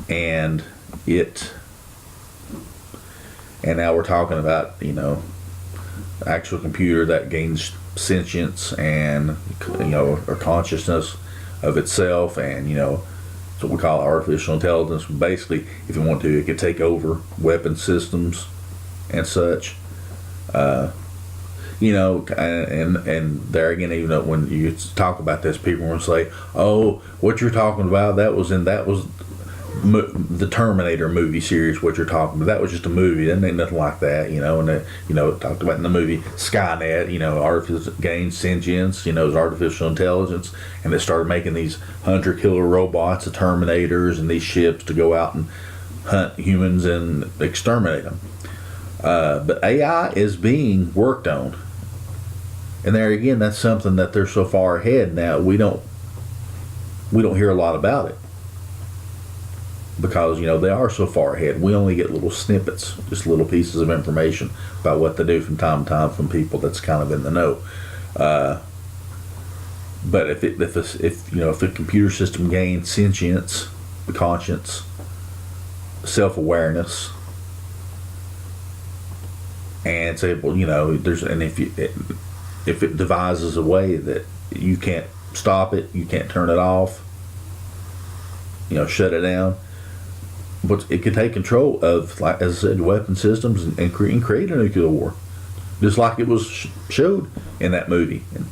and now we're talking about actual computer that gains sentience and or consciousness of itself, and it's what we call artificial intelligence. Basically, if you want to, it could take over weapon systems and such. And there again, even when you talk about this, people will say, "Oh, what you're talking about, that was the Terminator movie series. What you're talking about, that was just a movie. That ain't nothing like that." And it talked about in the movie Skynet. Artificial gained sentience. It was artificial intelligence, and they started making these hunter-killer robots, the Terminators, and these ships to go out and hunt humans and exterminate them. But AI is being worked on. And there again, that's something that they're so far ahead now. We don't hear a lot about it because they are so far ahead. We only get little snippets, just little pieces of information about what they do from time to time from people that's kind of in the know. But if the computer system gains sentience, conscience, self-awareness, and it's able, if it devises a way that you can't stop it, you can't turn it off, shut it down, but it can take control of, like as I said, weapon systems and create a nuclear war, just like it was showed in that movie. And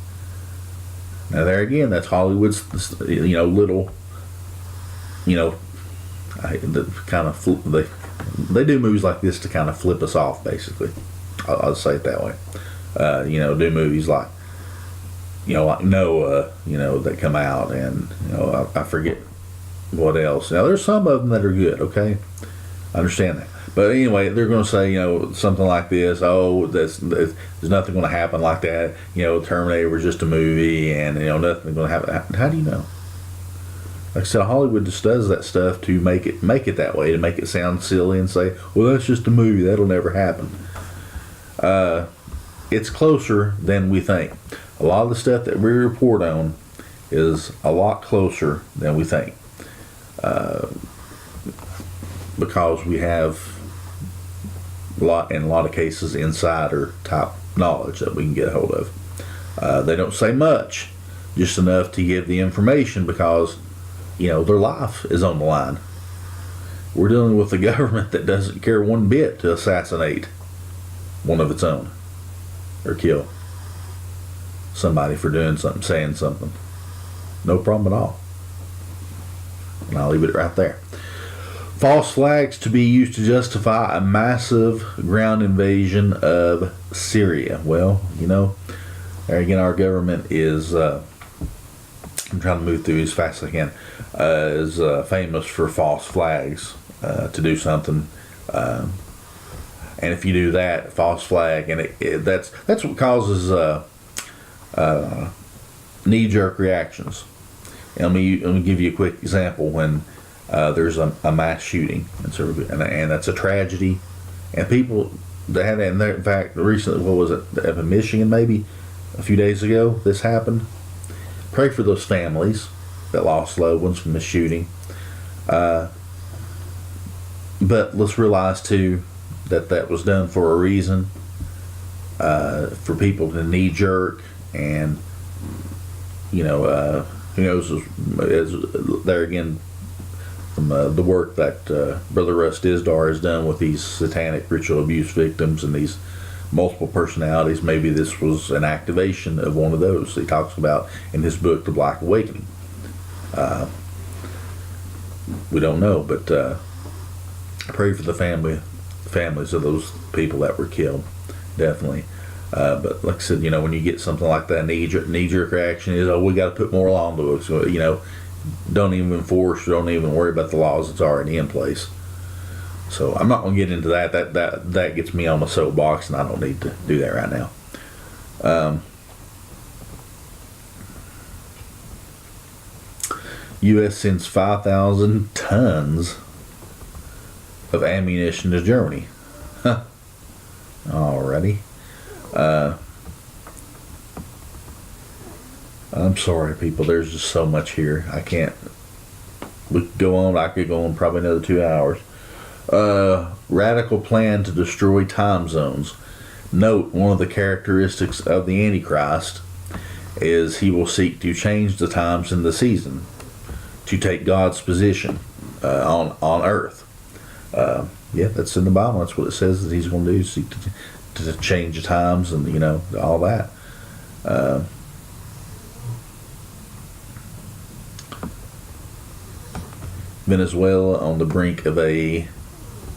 now there again, that's Hollywood's, little, kind of they do movies like this to kind of flip us off, basically. I'll say it that way. Do movies like, like Noah, that come out, and I forget what else. Now there's some of them that are good. Okay, I understand that. But anyway, they're going to say, something like this. Oh, there's nothing going to happen like that. Terminator was just a movie, and nothing's going to happen. How do you know? Like I said, Hollywood just does that stuff to make it that way, to make it sound silly and say, well, that's just a movie. That'll never happen. It's closer than we think. A lot of the stuff that we report on is a lot closer than we think. Because we have in a lot of cases, insider type knowledge that we can get a hold of. They don't say much, just enough to give the information, because their life is on the line. We're dealing with a government that doesn't care one bit to assassinate one of its own or kill somebody for doing something, saying something. No problem at all. And I'll leave it right there. False flags to be used to justify a massive ground invasion of Syria. Well, there again, our government is, I'm trying to move through as fast as I can, is famous for false flags to do something. And if you do that, false flag, and that's what causes knee-jerk reactions. And let me give you a quick example. When there's a mass shooting, and that's a tragedy, and people that had that. In fact, recently, what was it, in Michigan, maybe a few days ago, this happened. Pray for those families that lost loved ones from the shooting. But let's realize too that was done for a reason. For people to knee jerk, and who knows, is there again. From the work that Brother Russ Dizdar has done with these satanic ritual abuse victims and these multiple personalities, maybe this was an activation of one of those he talks about in his book, The Black Awakening. We don't know, but pray for the families of those people that were killed, definitely. But like I said, when you get something like that, knee-jerk reaction is, we got to put more law on the books. Don't even enforce, don't even worry about the laws that's already in place. So I'm not going to get into that. That gets me on my soapbox, and I don't need to do that right now. U.S. sends 5,000 tons of ammunition to Germany. Alrighty. I'm sorry, people. There's just so much here. I can't. We could go on. I could go on probably another 2 hours. Radical plan to destroy time zones. Note, one of the characteristics of the Antichrist is he will seek to change the times in the season to take God's position on earth. Yeah, that's in the Bible. That's what it says that he's going to do. Seek to change the times and all that. Venezuela on the brink of a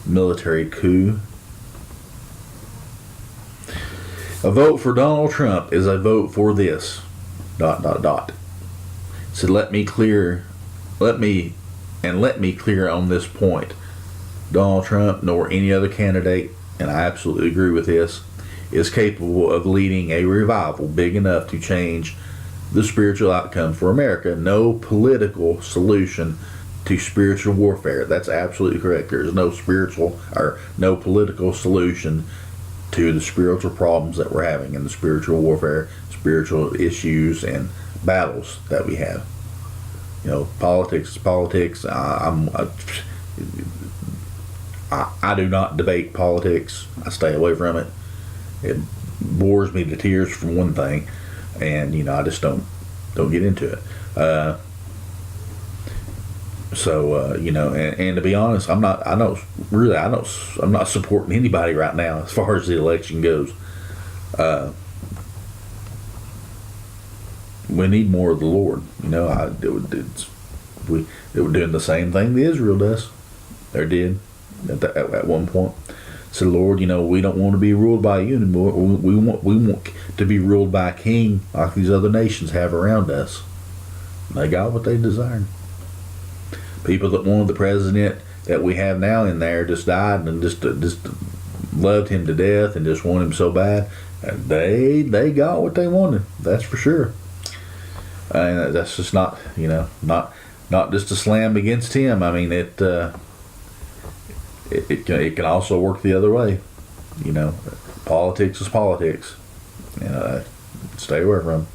military coup. A vote for Donald Trump is a vote for this. ... So let me clear on this point. Donald Trump, nor any other candidate, and I absolutely agree with this, is capable of leading a revival big enough to change the spiritual outcome for America. No political solution to spiritual warfare. That's absolutely correct. There's no spiritual or no political solution to the spiritual problems that we're having in the spiritual warfare, spiritual issues, and battles that we have. You know, politics is politics. I do not debate politics. I stay away from it. It bores me to tears for one thing, and you know, I just don't get into it. You know, and to be honest, I'm not supporting anybody right now as far as the election goes. We need more of the Lord. You know, we're doing the same thing that Israel does, or did at one point. So, Lord, you know, we don't want to be ruled by you anymore. We want to be ruled by a king like these other nations have around us. They got what they desired. People that wanted the president that we have now in there just died and just loved him to death and just wanted him so bad. They got what they wanted. That's for sure. And that's just not, you know, not just a slam against him. I mean, it can also work the other way. You know, politics is politics. You know, stay away from.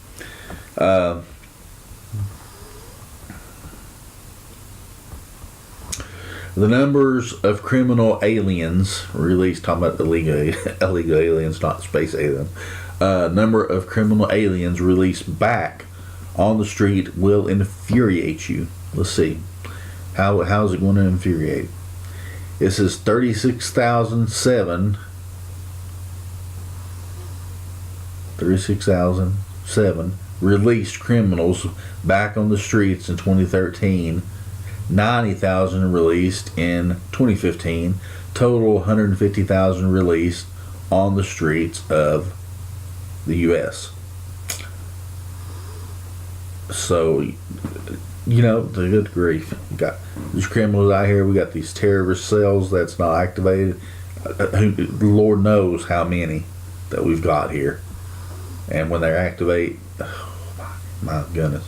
The numbers of criminal aliens released, talking about illegal aliens, not space aliens. Number of criminal aliens released back on the street will infuriate you. Let's see. How is it going to infuriate? It says 36,007 released criminals back on the streets in 2013. 90,000 released in 2015. Total 150,000 released on the streets of the U.S. So, you know, the good grief. We got these criminals out here. We got these terrorist cells that's not activated. The Lord knows how many that we've got here. And when they activate, oh my goodness.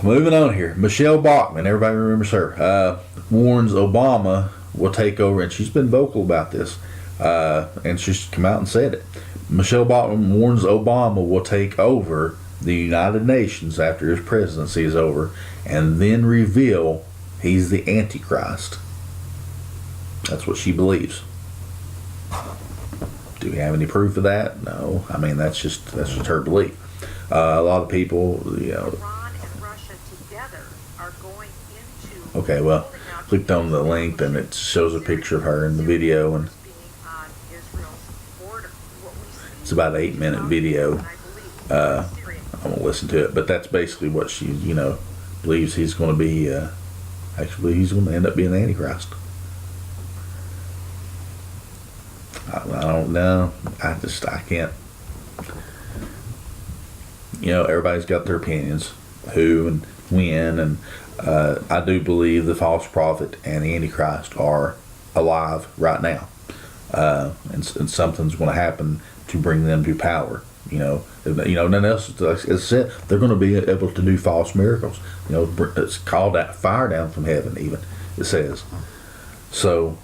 Moving on here. Michelle Bachmann, everybody remembers her, warns Obama will take over, and she's been vocal about this, and she's come out and said it. Michelle Bachmann warns Obama will take over the United Nations after his presidency is over, and then reveal he's the Antichrist. That's what she believes. Do we have any proof of that? No. I mean, that's just her belief. A lot of people, you know. Okay, well, clicked on the link and it shows a picture of her in the video, and it's about an 8-minute video. I won't listen to it, but that's basically what she, you know, believes he's going to be. Actually, he's going to end up being the Antichrist. I don't know. I can't. You know, everybody's got their opinions, who and when, and I do believe the false prophet and the Antichrist are alive right now, and something's going to happen to bring them to power. You know, nothing else. As I said, they're going to be able to do false miracles. You know, it's called that fire down from heaven. Even it says. So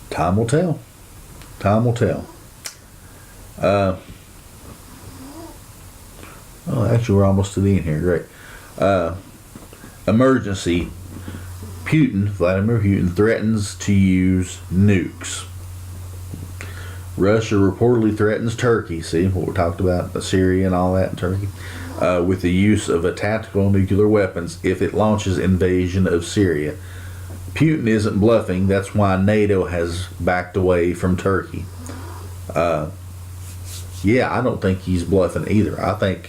time will tell. Time will tell. Oh, actually, we're almost to the end here. Great. Emergency. Vladimir Putin threatens to use nukes. Russia reportedly threatens Turkey. See what we talked about, Syria and all that in Turkey, with the use of a tactical nuclear weapons if it launches invasion of Syria. Putin isn't bluffing. That's why NATO has backed away from Turkey. Yeah, I don't think he's bluffing either. I think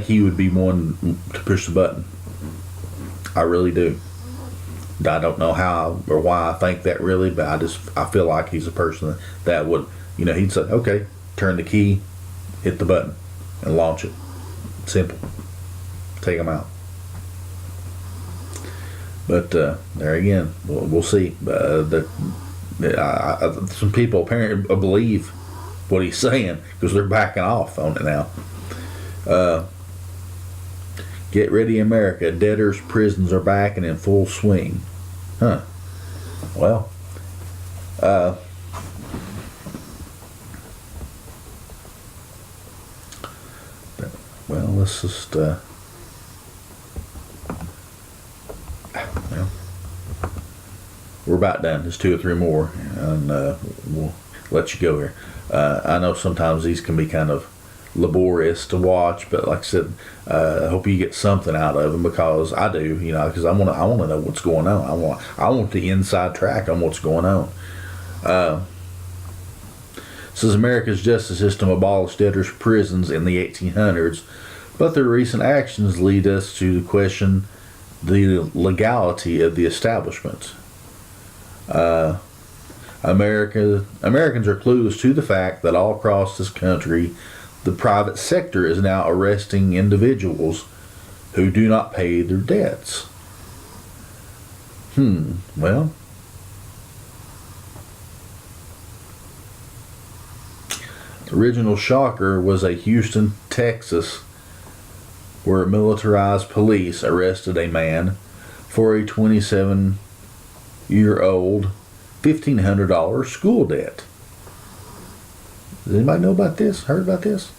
he would be one to push the button. I really do. I don't know how or why I think that really, but I feel like he's a person that would, you know, he'd say, okay, turn the key, hit the button, and launch it. Simple. Take them out. But there again, we'll see. Some people apparently believe what he's saying because they're backing off on it now. Get ready, America. Debtors' prisons are back and in full swing. Huh. Well, Well, let's just, well, we're about done. There's 2 or 3 more, and we'll let you go here. I know sometimes these can be kind of laborious to watch, but like I said, I hope you get something out of them, because I do, because I want to know what's going on. I want the inside track on what's going on. Says America's justice system abolished debtors' prisons in the 1800s, but their recent actions lead us to question the legality of the establishment. Americans are clueless to the fact that all across this country, the private sector is now arresting individuals who do not pay their debts. Well, the original shocker was a Houston, Texas, where militarized police arrested a man for a 27-year-old $1,500 school debt. Does anybody know about this? Heard about this?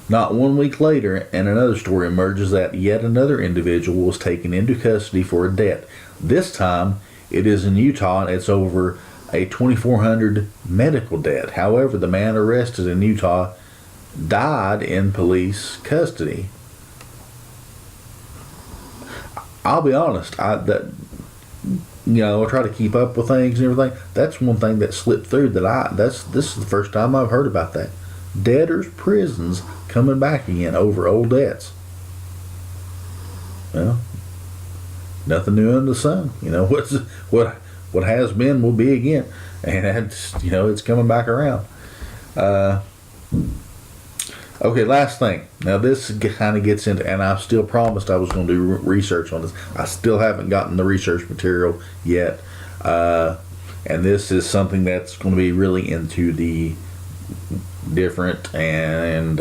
Not 1 week later, and another story emerges that yet another individual was taken into custody for a debt. This time, it is in Utah, and it's over a $2,400 medical debt. However, the man arrested in Utah died in police custody. I'll be honest, I try to keep up with things and everything. That's one thing that slipped through this is the first time I've heard about that. Debtors' prisons coming back again over old debts. Well, nothing new under the sun. What has been will be again, and that's, it's coming back around. Okay, last thing. Now this kind of gets into, and I still promised I was going to do research on this. I still haven't gotten the research material yet, and this is something that's going to be really into the different and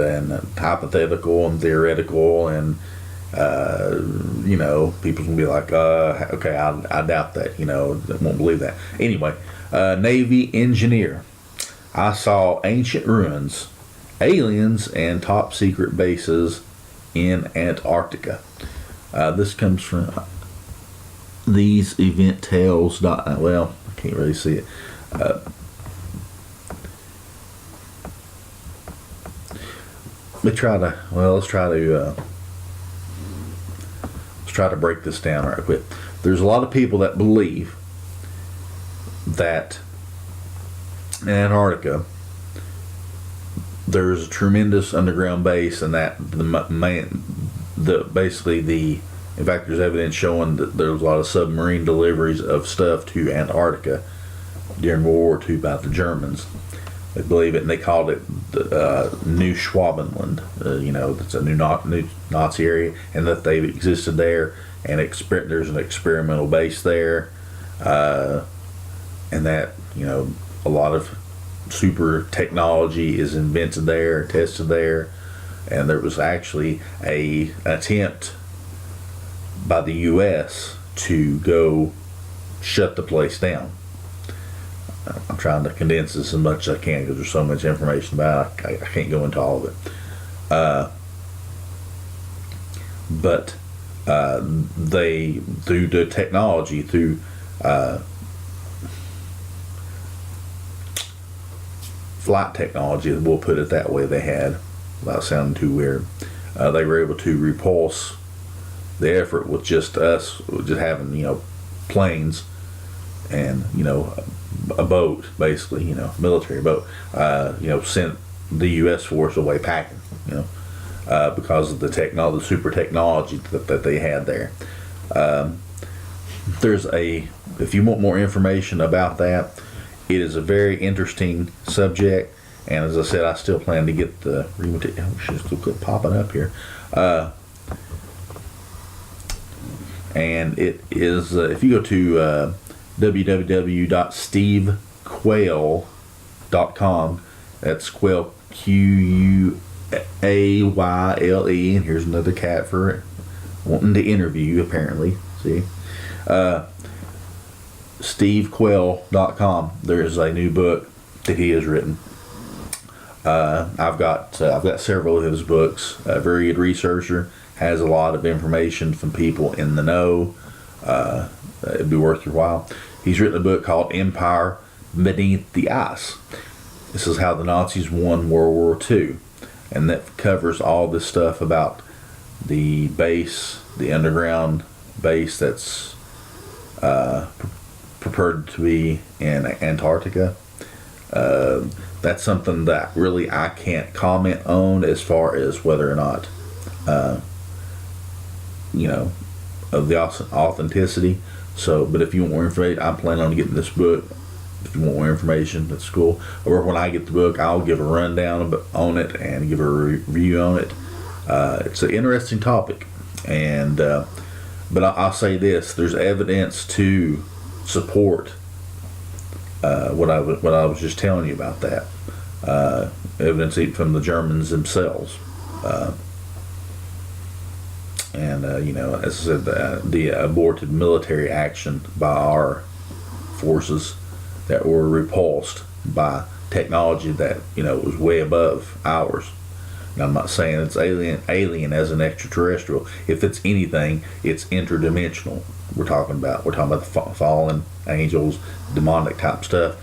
hypothetical and theoretical, and people's gonna be like, okay, I doubt that. Won't believe that. Anyway, Navy engineer. I saw ancient ruins, aliens, and top secret bases in Antarctica. This comes from these event tales. Well, I can't really see it. Let's try to break this down right quick. There's a lot of people that believe that in Antarctica there's a tremendous underground base, and that in fact, there's evidence showing that there's a lot of submarine deliveries of stuff to Antarctica during World War II by the Germans. They believe it, and they called it the New Schwabenland. It's a new Nazi area, and that they've existed there, and there's an experimental base there, and that a lot of super technology is invented there, tested there, and there was actually an attempt by the U.S. to go shut the place down. I'm trying to condense this as much as I can because there's so much information about it. I can't go into all of it. But they, through the technology, through flight technology, we'll put it that way, they had, without sounding too weird, they were able to repulse the effort with just having planes and a boat, basically, military boat, sent the U.S. force away packing, because of the super technology that they had there. If you want more information about that, it is a very interesting subject, and as I said, I still plan to get the should still quit popping up here. And it is, if you go to www.stevequayle.com, that's Quayle, Q-U-A-Y-L-E, and here's another cat for it, wanting to interview, apparently. See? stevequayle.com. There's a new book that he has written. I've got several of his books. A very good researcher, has a lot of information from people in the know. It'd be worth your while. He's written a book called Empire Beneath the Ice. This is how the Nazis won World War II, and that covers all this stuff about the base, the underground base that's purported to be in Antarctica. That's something that really I can't comment on as far as whether or not, of the authenticity. So, but if you want more information, I'm planning on getting this book. If you want more information, that's cool. Or when I get the book, I'll give a rundown on it and give a review on it. It's an interesting topic, and but I'll say this: there's evidence to support what I was just telling you about that. Evidence even from the Germans themselves. As I said, the aborted military action by our forces that were repulsed by technology that was way above ours. And I'm not saying it's alien as an extraterrestrial. If it's anything, it's interdimensional. We're talking about the fallen angels, demonic type stuff.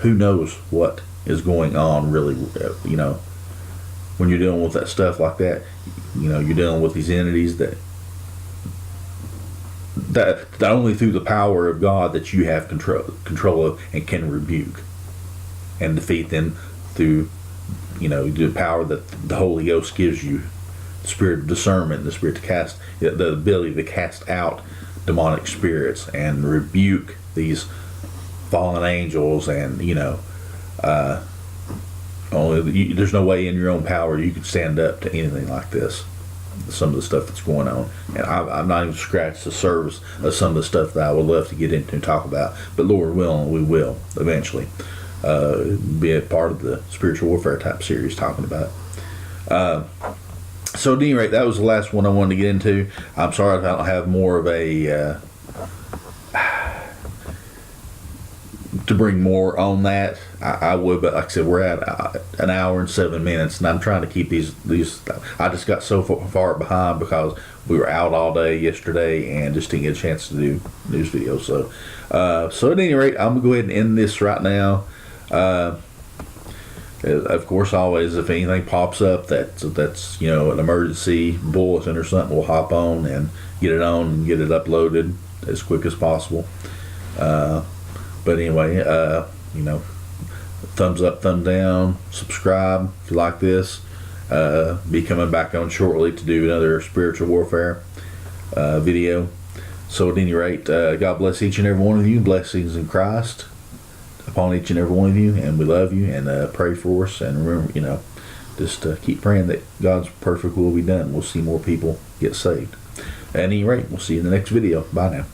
Who knows what is going on really? When you're dealing with that stuff like that, you're dealing with these entities that only through the power of God that you have control of and can rebuke and defeat them through the power that the Holy Ghost gives you, the spirit of discernment, the spirit to cast, the ability to cast out demonic spirits and rebuke these fallen angels. And there's no way in your own power you could stand up to anything like this. Some of the stuff that's going on, and I've not even scratched the surface of some of the stuff that I would love to get into and talk about. But Lord willing, we will eventually be a part of the spiritual warfare type series talking about it. So at any rate, that was the last one I wanted to get into. I'm sorry if I don't have more of a to bring more on that. I would, but like I said, we're at an hour and 7 minutes, and I'm trying to keep these. I just got so far behind because we were out all day yesterday and just didn't get a chance to do news videos. So at any rate, I'm gonna go ahead and end this right now. Of course, always, if anything pops up that's an emergency bulletin or something, we'll hop on and get it on and get it uploaded as quick as possible. But anyway, thumbs up, thumb down, subscribe if you like this. Be coming back on shortly to do another spiritual warfare video. So at any rate, God bless each and every one of you. Blessings in Christ upon each and every one of you, and we love you, and pray for us, and remember, just keep praying that God's perfect will be done. We'll see more people get saved. At any rate, we'll see you in the next video. Bye now.